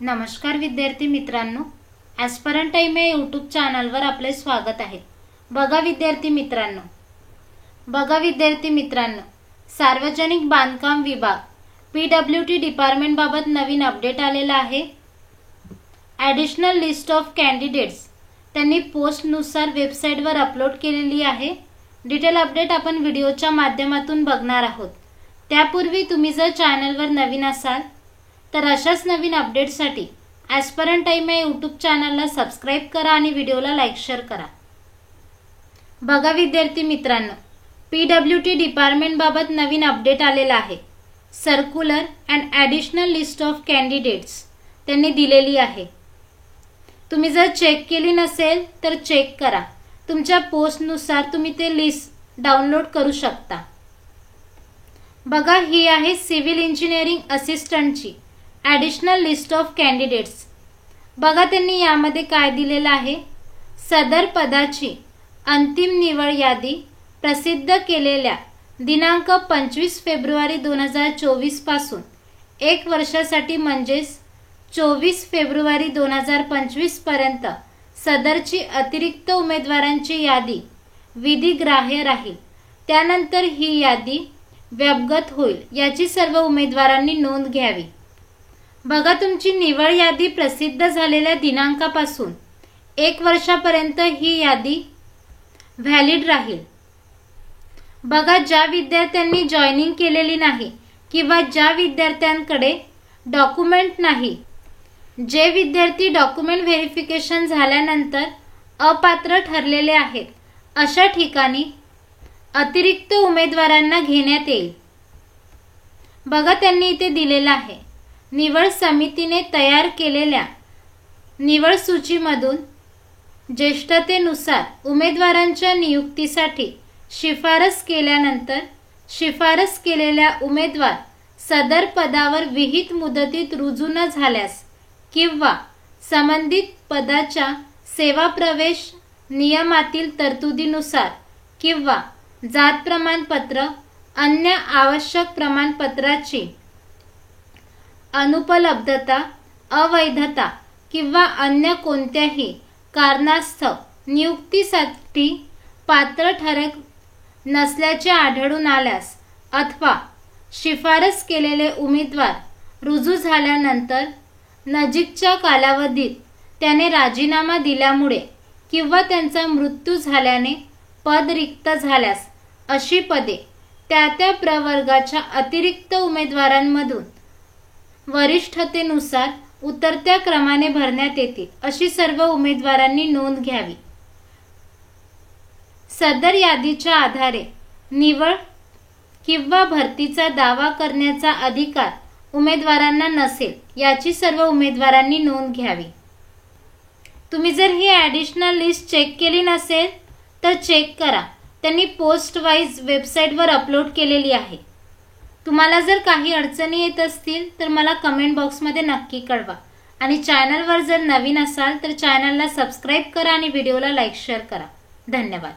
नमस्कार विद्यार्थी मित्रांनो, ॲस्परंट टाइम या यूट्यूब चॅनलवर आपले स्वागत आहे। बघा विद्यार्थी मित्रांनो, सार्वजनिक बांधकाम विभाग PWT डिपार्टमेंट बाबत नवीन अपडेट आलेला आहे। ॲडिशनल लिस्ट ऑफ कॅन्डिडेट्स त्यांनी पोस्टनुसार वेबसाईटवर अपलोड केलेली आहे। डिटेल अपडेट आपण व्हिडिओच्या माध्यमातून बघणार आहोत। त्यापूर्वी तुम्ही जर चॅनलवर नवीन असाल तर अशाच नवीन अपडेट्ससाठी ॲस्परंट टाइम या यूट्यूब चॅनलला सबस्क्राइब करा आणि व्हिडिओला लाईक शेअर करा। बघा विद्यार्थी मित्रांनो, PWT डिपार्टमेंट बाबत नवीन अपडेट आलेला आहे। Circular and additional list of candidates त्यांनी दिलेली आहे। तुम्ही जर चेक केली नसेल तर चेक करा। तुमच्या पोस्टनुसार तुम्ही ते लिस्ट डाउनलोड करू शकता। बघा, ही आहे सिव्हिल इंजिनिअरिंग असिस्टंटची ॲडिशनल लिस्ट ऑफ कॅन्डिडेट्स। बघा त्यांनी यामध्ये काय दिलेलं आहे। सदर पदाची अंतिम निवड यादी प्रसिद्ध केलेल्या दिनांक 25 फेब्रुवारी 2024 पासून 1 वर्षासाठी म्हणजेच 24 फेब्रुवारी 2025 पर्यंत सदरची अतिरिक्त उमेदवारांची यादी विधिग्राह्य राहील। त्यानंतर ही यादी व्यपगत होईल, याची सर्व उमेदवारांनी नोंद घ्यावी। बघा, तुमची निवड यादी प्रसिद्ध झालेल्या दिनांकापासून 1 वर्षापर्यंत ही यादी व्हॅलिड राहील। बघा, ज्या विद्यार्थ्यांनी जॉईनिंग केलेली नाही किंवा ज्या विद्यार्थ्यांकडे डॉक्युमेंट नाही, जे विद्यार्थी डॉक्युमेंट व्हेरिफिकेशन झाल्यानंतर अपात्र ठरलेले आहेत, अशा ठिकाणी अतिरिक्त उमेदवारांना घेण्यात येईल। बघा, त्यांनी इथे दिलेलं आहे। निवड समितीने तयार केलेल्या निवड सूचीमधून ज्येष्ठतेनुसार उमेदवारांच्या नियुक्तीसाठी शिफारस केल्यानंतर शिफारस केलेल्या उमेदवार सदर पदावर विहित मुदतीत रुजू न झाल्यास किंवा संबंधित पदाच्या सेवा प्रवेश नियमातील तरतुदीनुसार किंवा जात प्रमाणपत्र अन्य आवश्यक प्रमाणपत्राची अनुपलब्धता, अवैधता किंवा अन्य कोणत्याही कारणास्तव नियुक्तीसाठी पात्र ठरत नसल्याचे आढळून आल्यास अथवा शिफारस केलेले उमेदवार रुजू झाल्यानंतर नजीकच्या कालावधीत त्याने राजीनामा दिल्यामुळे किंवा त्यांचा मृत्यू झाल्याने पद रिक्त झाल्यास अशी पदे त्या प्रवर्गाच्या अतिरिक्त उमेदवारांमधून वरिष्ठतेनुसार उतरत्या क्रमाने भरण्यात येतील, अशी सर्व उमेदवारांनी नोंद घ्यावी। सदर यादीच्या आधारे निवड किंवा भरतीचा दावा करण्याचा अधिकार उमेदवारांना नसेल, याची सर्व उमेदवारांनी नोंद घ्यावी। तुम्ही जर ही ॲडिशनल लिस्ट चेक केली नसेल तर चेक करा। त्यांनी पोस्ट वाईज वेबसाईटवर अपलोड केलेली आहे। तुम्हाला जर काही अडचणी येत असतील तर मला कमेंट बॉक्समध्ये नक्की कळवा आणि चॅनलवर जर नवीन असाल तर चॅनलला सबस्क्राइब करा आणि व्हिडिओला लाईक शेअर करा। धन्यवाद।